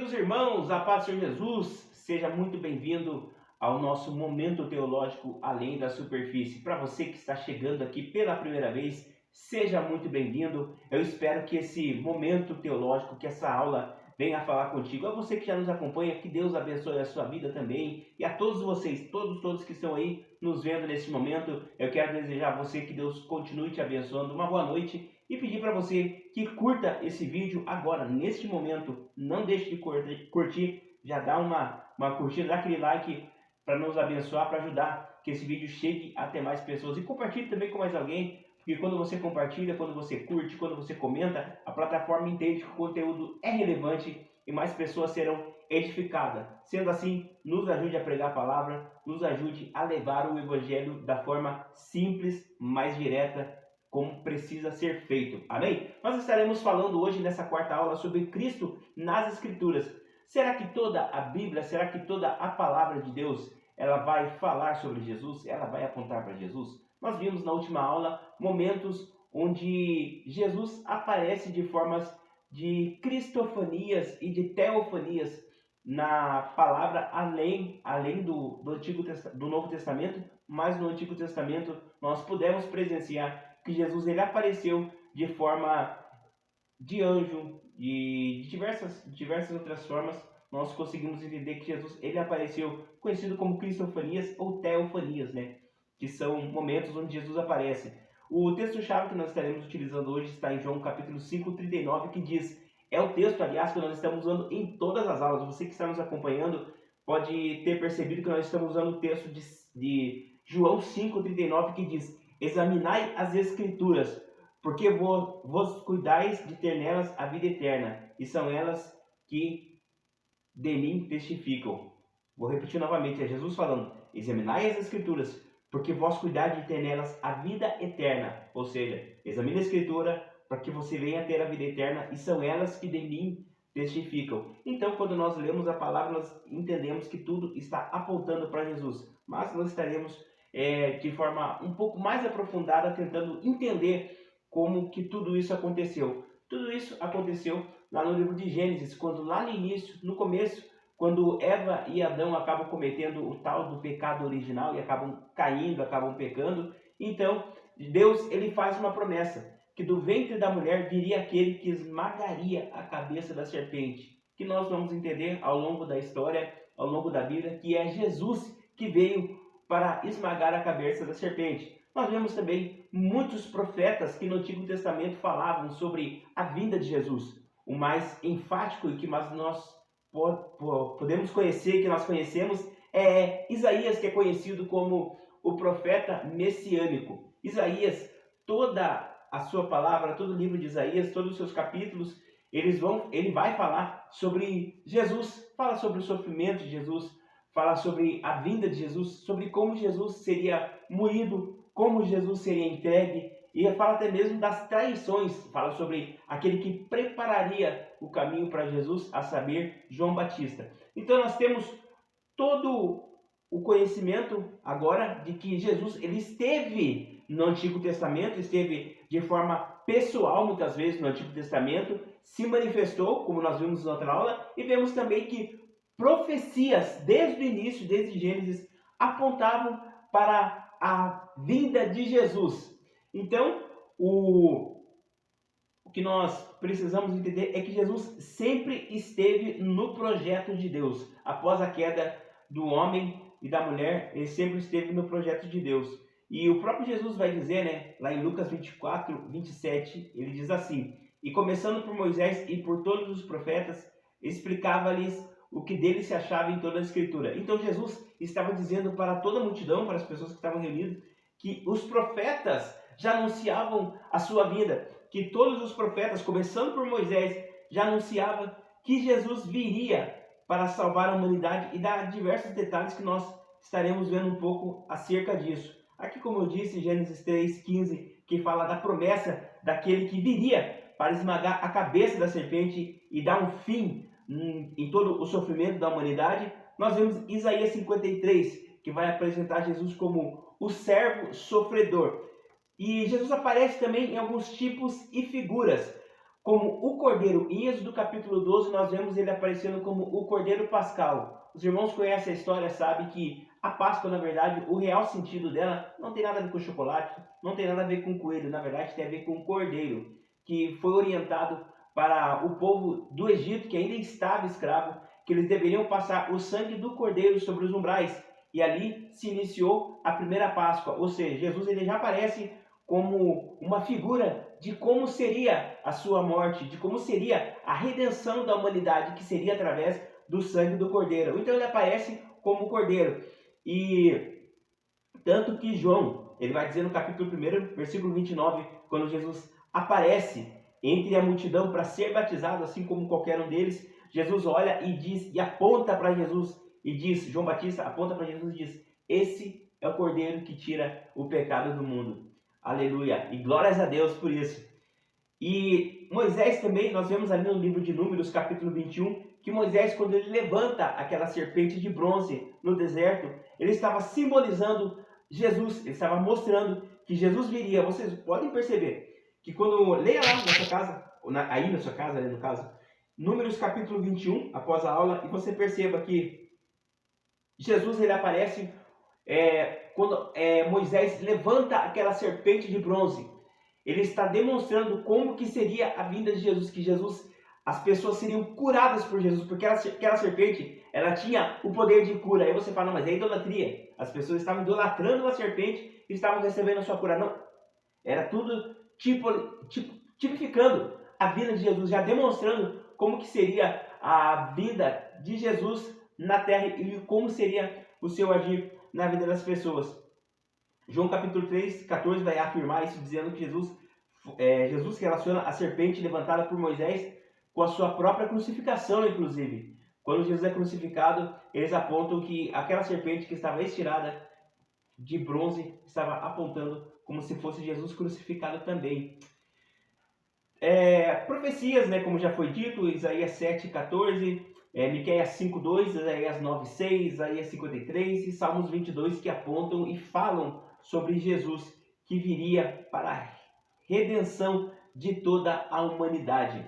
queridos irmãos, a paz do Senhor Jesus, seja muito bem-vindo ao nosso momento teológico além da superfície. Para você que está chegando aqui pela primeira vez, seja muito bem-vindo. Eu espero que esse momento teológico, que essa aula venha falar contigo. A você que já nos acompanha, que Deus abençoe a sua vida também. E a todos vocês, todos que estão aí nos vendo nesse momento, eu quero desejar a você que Deus continue te abençoando. Uma boa noite. E pedir para você que curta esse vídeo agora, neste momento. Não deixe de curtir, já dá uma curtida, dá aquele like para nos abençoar, para ajudar que esse vídeo chegue até mais pessoas. E compartilhe também com mais alguém, porque quando você compartilha, quando você curte, quando você comenta, a plataforma entende que o conteúdo é relevante e mais pessoas serão edificadas. Sendo assim, nos ajude a pregar a palavra, nos ajude a levar o evangelho da forma simples, mais direta, como precisa ser feito. Amém? Nós estaremos falando hoje nessa quarta aula sobre Cristo nas Escrituras. Será que toda a Bíblia, será que toda a palavra de Deus, ela vai falar sobre Jesus? Ela vai apontar para Jesus? Nós vimos na última aula momentos onde Jesus aparece de formas de cristofanias e de teofanias na palavra além do Novo Testamento, mas no Antigo Testamento nós pudemos presenciar que Jesus ele apareceu de forma de anjo e de diversas outras formas. Nós conseguimos entender que Jesus ele apareceu conhecido como cristofanias ou teofanias, né? Que são momentos onde Jesus aparece. O texto-chave que nós estaremos utilizando hoje está em João capítulo 5, 39, que diz, é o texto, aliás, que nós estamos usando em todas as aulas. Você que está nos acompanhando pode ter percebido que nós estamos usando o texto de João 5, 39, que diz, examinai as Escrituras, porque vos cuidais de ter nelas a vida eterna, e são elas que de mim testificam. Vou repetir novamente, é Jesus falando, examinai as Escrituras, porque vós cuidais de ter nelas a vida eterna. Ou seja, examine a Escritura para que você venha ter a vida eterna, e são elas que de mim testificam. Então, quando nós lemos a palavra, nós entendemos que tudo está apontando para Jesus, mas nós estaremos de forma um pouco mais aprofundada, tentando entender como que tudo isso aconteceu. Tudo isso aconteceu lá no livro de Gênesis, quando lá no início, no começo, quando Eva e Adão acabam cometendo o tal do pecado original e acabam caindo, acabam pecando. Então, Deus ele faz uma promessa, que do ventre da mulher viria aquele que esmagaria a cabeça da serpente, que nós vamos entender ao longo da história, ao longo da Bíblia, que é Jesus que veio para esmagar a cabeça da serpente. Nós vemos também muitos profetas que no Antigo Testamento falavam sobre a vinda de Jesus. O mais enfático e que nós podemos conhecer, que nós conhecemos, é Isaías, que é conhecido como o profeta messiânico. Isaías, toda a sua palavra, todo o livro de Isaías, todos os seus capítulos, ele vai falar sobre Jesus, fala sobre o sofrimento de Jesus, fala sobre a vinda de Jesus, sobre como Jesus seria moído, como Jesus seria entregue, e fala até mesmo das traições, fala sobre aquele que prepararia o caminho para Jesus, a saber, João Batista. Então nós temos todo o conhecimento agora de que Jesus ele esteve no Antigo Testamento, esteve de forma pessoal muitas vezes no Antigo Testamento, se manifestou, como nós vimos na outra aula, e vemos também que profecias desde o início, desde Gênesis, apontavam para a vinda de Jesus. Então, o que nós precisamos entender é que Jesus sempre esteve no projeto de Deus. Após a queda do homem e da mulher, ele sempre esteve no projeto de Deus. E o próprio Jesus vai dizer, né, lá em Lucas 24, 27, ele diz assim, e começando por Moisés e por todos os profetas, explicava-lhes o que dele se achava em toda a Escritura. Então Jesus estava dizendo para toda a multidão, para as pessoas que estavam reunidas, que os profetas já anunciavam a sua vinda, que todos os profetas, começando por Moisés, já anunciavam que Jesus viria para salvar a humanidade, e dá diversos detalhes que nós estaremos vendo um pouco acerca disso. Aqui, como eu disse, Gênesis 3,15, que fala da promessa daquele que viria para esmagar a cabeça da serpente e dar um fim em todo o sofrimento da humanidade. Nós vemos Isaías 53, que vai apresentar Jesus como o servo sofredor. E Jesus aparece também em alguns tipos e figuras. como o Cordeiro. Em Êxodo capítulo 12 nós vemos ele aparecendo como o Cordeiro Pascal. Os irmãos conhecem a história, sabem que a Páscoa, na verdade, o real sentido dela não tem nada a ver com chocolate, não tem nada a ver com coelho, na verdade tem a ver com o Cordeiro, que foi orientado para o povo do Egito, que ainda estava escravo, que eles deveriam passar o sangue do Cordeiro sobre os umbrais. E ali se iniciou a primeira Páscoa, ou seja, Jesus ele já aparece como uma figura de como seria a sua morte, de como seria a redenção da humanidade, que seria através do sangue do Cordeiro. Então ele aparece como Cordeiro. E tanto que João, ele vai dizer no capítulo 1, versículo 29, quando Jesus aparece entre a multidão para ser batizado, assim como qualquer um deles, Jesus olha e diz, e aponta para Jesus, e diz, João Batista aponta para Jesus e diz: esse é o Cordeiro que tira o pecado do mundo. Aleluia! E glórias a Deus por isso. E Moisés também, nós vemos ali no livro de Números, capítulo 21, que Moisés, quando ele levanta aquela serpente de bronze no deserto, ele estava simbolizando Jesus, ele estava mostrando que Jesus viria. Vocês podem perceber que quando leia lá na sua casa, aí na sua casa, no caso, Números capítulo 21, após a aula, e você perceba que Jesus ele aparece quando Moisés levanta aquela serpente de bronze. Ele está demonstrando como que seria a vinda de Jesus, que Jesus, as pessoas seriam curadas por Jesus, porque aquela serpente, ela tinha o poder de cura. Aí você fala, não, mas é idolatria. As pessoas estavam idolatrando a serpente e estavam recebendo a sua cura. Não, era tudo tipificando a vinda de Jesus, já demonstrando como que seria a vinda de Jesus na terra e como seria o seu agir na vida das pessoas. João capítulo 3, 14 vai afirmar isso, dizendo que Jesus relaciona a serpente levantada por Moisés com a sua própria crucificação, inclusive. Quando Jesus é crucificado, eles apontam que aquela serpente que estava estirada de bronze estava apontando como se fosse Jesus crucificado também. Profecias, né, como já foi dito, Isaías 7:14, Miqueias 5:2, Isaías 9:6, Isaías 53 e Salmos 22, que apontam e falam sobre Jesus, que viria para a redenção de toda a humanidade.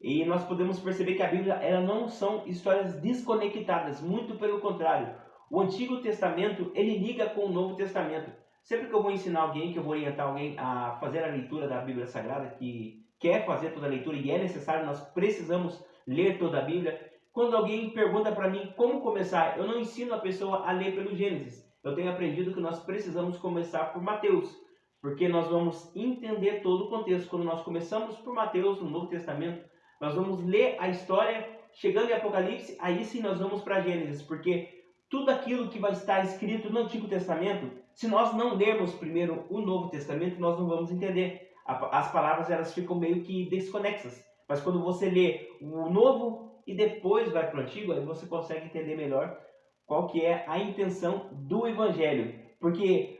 E nós podemos perceber que a Bíblia ela não são histórias desconectadas, muito pelo contrário. O Antigo Testamento ele liga com o Novo Testamento. Sempre que eu vou ensinar alguém, que eu vou orientar alguém a fazer a leitura da Bíblia Sagrada, que quer fazer toda a leitura e é necessário, nós precisamos ler toda a Bíblia. Quando alguém pergunta para mim como começar, eu não ensino a pessoa a ler pelo Gênesis. Eu tenho aprendido que nós precisamos começar por Mateus, porque nós vamos entender todo o contexto. Quando nós começamos por Mateus, no Novo Testamento, nós vamos ler a história, chegando em Apocalipse, aí sim nós vamos para Gênesis, porque tudo aquilo que vai estar escrito no Antigo Testamento, se nós não lermos primeiro o Novo Testamento, nós não vamos entender. As palavras elas ficam meio que desconexas. Mas quando você lê o Novo e depois vai para o Antigo, aí você consegue entender melhor qual que é a intenção do Evangelho. Porque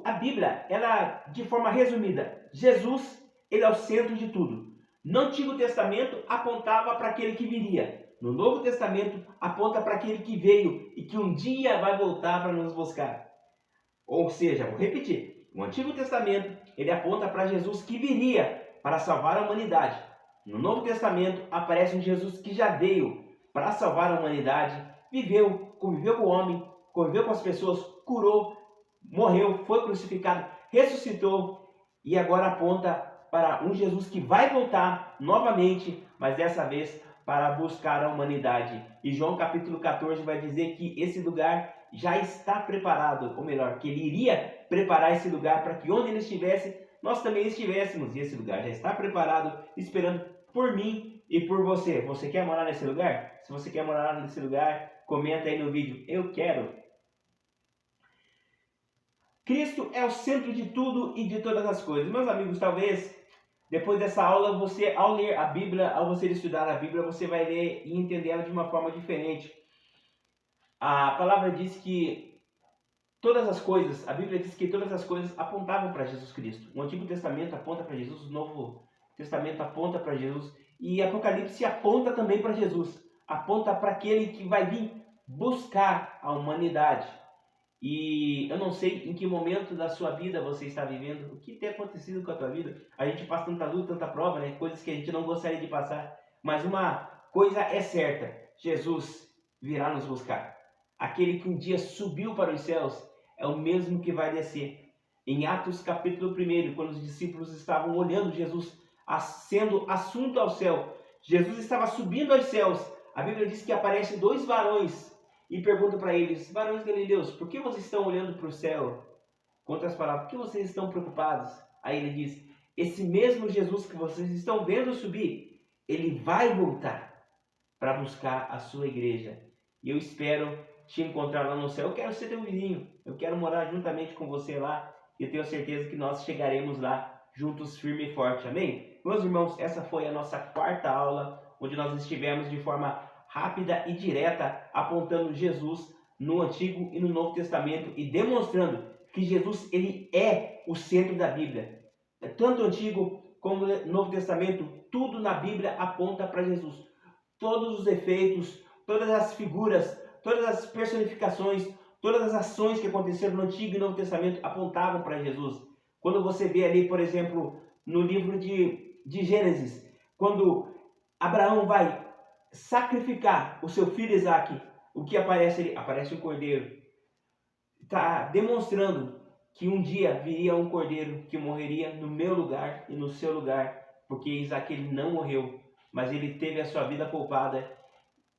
a Bíblia, ela, de forma resumida, Jesus ele é o centro de tudo. No Antigo Testamento apontava para aquele que viria. No Novo Testamento aponta para aquele que veio e que um dia vai voltar para nos buscar. Ou seja, vou repetir, o Antigo Testamento ele aponta para Jesus que viria para salvar a humanidade. No Novo Testamento aparece um Jesus que já veio para salvar a humanidade, viveu, conviveu com o homem, conviveu com as pessoas, curou, morreu, foi crucificado, ressuscitou e agora aponta para um Jesus que vai voltar novamente, mas dessa vez para buscar a humanidade. E João capítulo 14 vai dizer que esse lugar já está preparado, ou melhor, que ele iria preparar esse lugar para que onde ele estivesse, nós também estivéssemos. E esse lugar já está preparado, esperando por mim e por você. Você quer morar nesse lugar? Se você quer morar nesse lugar, comenta aí no vídeo, eu quero. Cristo é o centro de tudo e de todas as coisas. Meus amigos, talvez depois dessa aula, você, ao ler a Bíblia, ao você estudar a Bíblia, você vai ler e entender ela de uma forma diferente. A palavra diz que todas as coisas, a Bíblia diz que todas as coisas apontavam para Jesus Cristo. O Antigo Testamento aponta para Jesus, o Novo Testamento aponta para Jesus e Apocalipse aponta também para Jesus. Aponta para aquele que vai vir buscar a humanidade. E eu não sei em que momento da sua vida você está vivendo, o que tem acontecido com a tua vida. A gente passa tanta luta, tanta prova, né? Coisas que a gente não gostaria de passar. Mas uma coisa é certa, Jesus virá nos buscar. Aquele que um dia subiu para os céus é o mesmo que vai descer. Em Atos capítulo 1, quando os discípulos estavam olhando Jesus sendo assunto ao céu, Jesus estava subindo aos céus. A Bíblia diz que aparecem dois varões e pergunta para eles: varões galileus, por que vocês estão olhando para o céu? Com outras palavras, por que vocês estão preocupados? Aí ele diz: esse mesmo Jesus que vocês estão vendo subir, ele vai voltar para buscar a sua igreja. E eu espero te encontrar lá no céu. Eu quero ser teu vizinho, eu quero morar juntamente com você lá, e eu tenho certeza que nós chegaremos lá juntos, firme e forte. Amém? Meus irmãos, essa foi a nossa quarta aula, onde nós estivemos de forma rápida e direta, apontando Jesus no Antigo e no Novo Testamento e demonstrando que Jesus ele é o centro da Bíblia. Tanto o Antigo como o Novo Testamento, tudo na Bíblia aponta para Jesus. Todos os efeitos, todas as figuras, todas as personificações, todas as ações que aconteceram no Antigo e Novo Testamento apontavam para Jesus. Quando você vê ali, por exemplo, no livro de Gênesis, quando Abraão vai sacrificar o seu filho Isaque, o que aparece ali? Aparece um cordeiro. Está demonstrando que um dia viria um cordeiro que morreria no meu lugar e no seu lugar, porque Isaque ele não morreu, mas ele teve a sua vida poupada,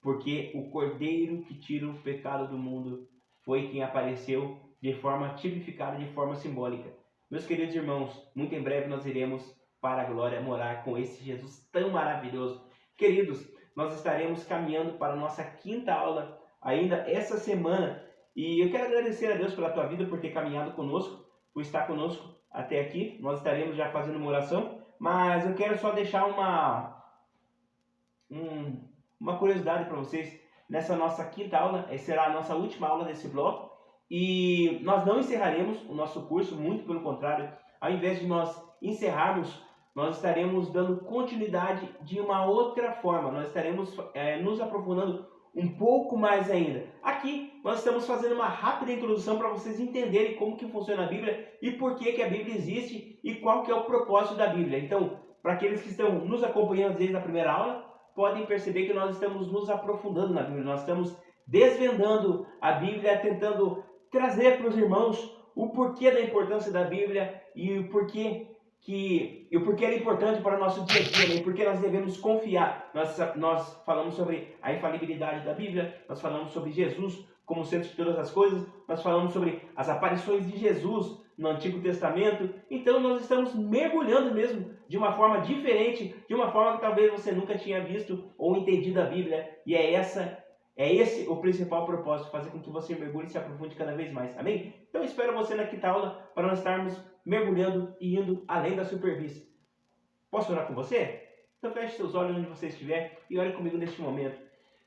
porque o cordeiro que tira o pecado do mundo foi quem apareceu de forma tipificada, de forma simbólica. Meus queridos irmãos, muito em breve nós iremos para a glória morar com esse Jesus tão maravilhoso. Queridos, nós estaremos caminhando para a nossa quinta aula ainda essa semana. E eu quero agradecer a Deus pela tua vida, por ter caminhado conosco, por estar conosco até aqui. Nós estaremos já fazendo uma oração, mas eu quero só deixar uma curiosidade para vocês. Nessa nossa quinta aula, será a nossa última aula desse bloco, e nós não encerraremos o nosso curso, muito pelo contrário. Ao invés de nós encerrarmos, nós estaremos dando continuidade de uma outra forma. Nós estaremos nos aprofundando um pouco mais ainda. Aqui nós estamos fazendo uma rápida introdução para vocês entenderem como que funciona a Bíblia e por que a Bíblia existe e qual que é o propósito da Bíblia. Então, para aqueles que estão nos acompanhando desde a primeira aula, podem perceber que nós estamos nos aprofundando na Bíblia. Nós estamos desvendando a Bíblia, tentando trazer para os irmãos o porquê da importância da Bíblia e o porquê ela é importante para o nosso dia a dia, né? E porque nós devemos confiar. Nós falamos sobre a infalibilidade da Bíblia, nós falamos sobre Jesus como centro de todas as coisas, nós falamos sobre as aparições de Jesus no Antigo Testamento. Então nós estamos mergulhando mesmo de uma forma diferente, de uma forma que talvez você nunca tinha visto ou entendido a Bíblia. E é esse o principal propósito, fazer com que você mergulhe e se aprofunde cada vez mais. Amém? Então eu espero você na quinta aula para nós estarmos mergulhando e indo além da superfície. Posso orar com você? Então feche seus olhos onde você estiver e ore comigo neste momento.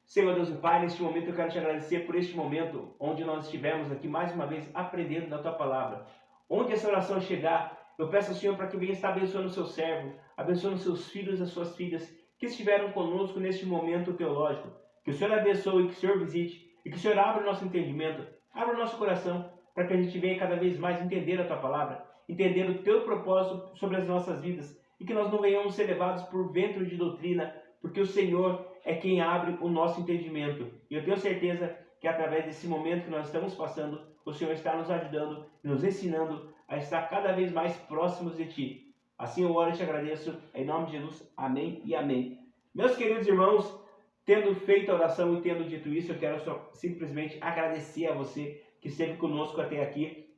Senhor Deus e Pai, neste momento eu quero te agradecer por este momento onde nós estivemos aqui mais uma vez aprendendo da Tua Palavra. Onde essa oração chegar, eu peço ao Senhor para que venha estar abençoando o seu servo, abençoando os seus filhos e as suas filhas que estiveram conosco neste momento teológico. Que o Senhor abençoe, que o Senhor visite e que o Senhor abra o nosso entendimento, abra o nosso coração para que a gente venha cada vez mais entender a Tua Palavra, entender o Teu propósito sobre as nossas vidas e que nós não venhamos ser levados por vento de doutrina, porque o Senhor é quem abre o nosso entendimento. E eu tenho certeza que através desse momento que nós estamos passando, o Senhor está nos ajudando, nos ensinando a estar cada vez mais próximos de Ti. Assim eu oro e te agradeço, em nome de Jesus. Amém e amém. Meus queridos irmãos, tendo feito a oração e tendo dito isso, eu quero só simplesmente agradecer a você que esteve conosco até aqui.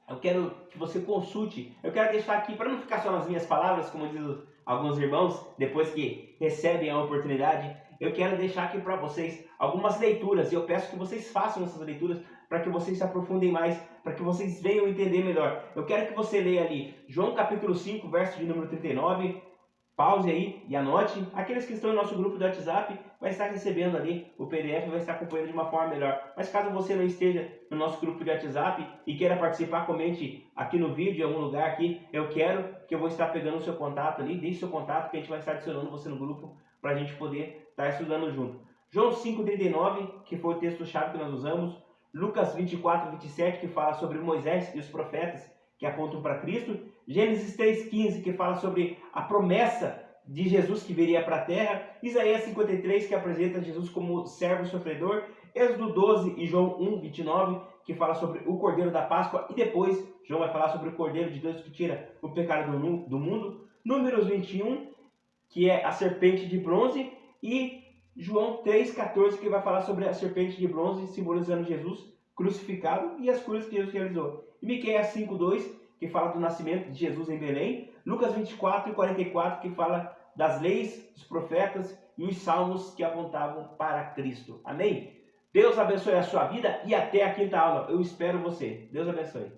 Eu quero que você consulte, eu quero deixar aqui, para não ficar só nas minhas palavras, como diz alguns irmãos, depois que recebem a oportunidade, eu quero deixar aqui para vocês algumas leituras, e eu peço que vocês façam essas leituras, para que vocês se aprofundem mais, para que vocês venham entender melhor. Eu quero que você leia ali, João capítulo 5, verso de número 39, pause aí e anote. Aqueles que estão no nosso grupo do WhatsApp vai estar recebendo ali o PDF, vai estar acompanhando de uma forma melhor. Mas caso você não esteja no nosso grupo de WhatsApp e queira participar, comente aqui no vídeo, em algum lugar aqui. Eu vou estar pegando o seu contato ali, deixe seu contato que a gente vai estar adicionando você no grupo para a gente poder estar estudando junto. João 5,39, que foi o texto-chave que nós usamos. Lucas 24, 27, que fala sobre Moisés e os profetas que apontam para Cristo. Gênesis 3,15, que fala sobre a promessa de Jesus que viria para a terra. Isaías 53, que apresenta Jesus como servo sofredor. Êxodo 12 e João 1, 29, que fala sobre o Cordeiro da Páscoa. E depois, João vai falar sobre o Cordeiro de Deus que tira o pecado do mundo. Números 21, que é a serpente de bronze. E João 3,14, que vai falar sobre a serpente de bronze, simbolizando Jesus crucificado e as curas que Jesus realizou. E Miqueias 5,2, que fala do nascimento de Jesus em Belém. Lucas 24 e 44, que fala das leis, dos profetas e os salmos que apontavam para Cristo. Amém? Deus abençoe a sua vida e até a quinta aula. Eu espero você. Deus abençoe.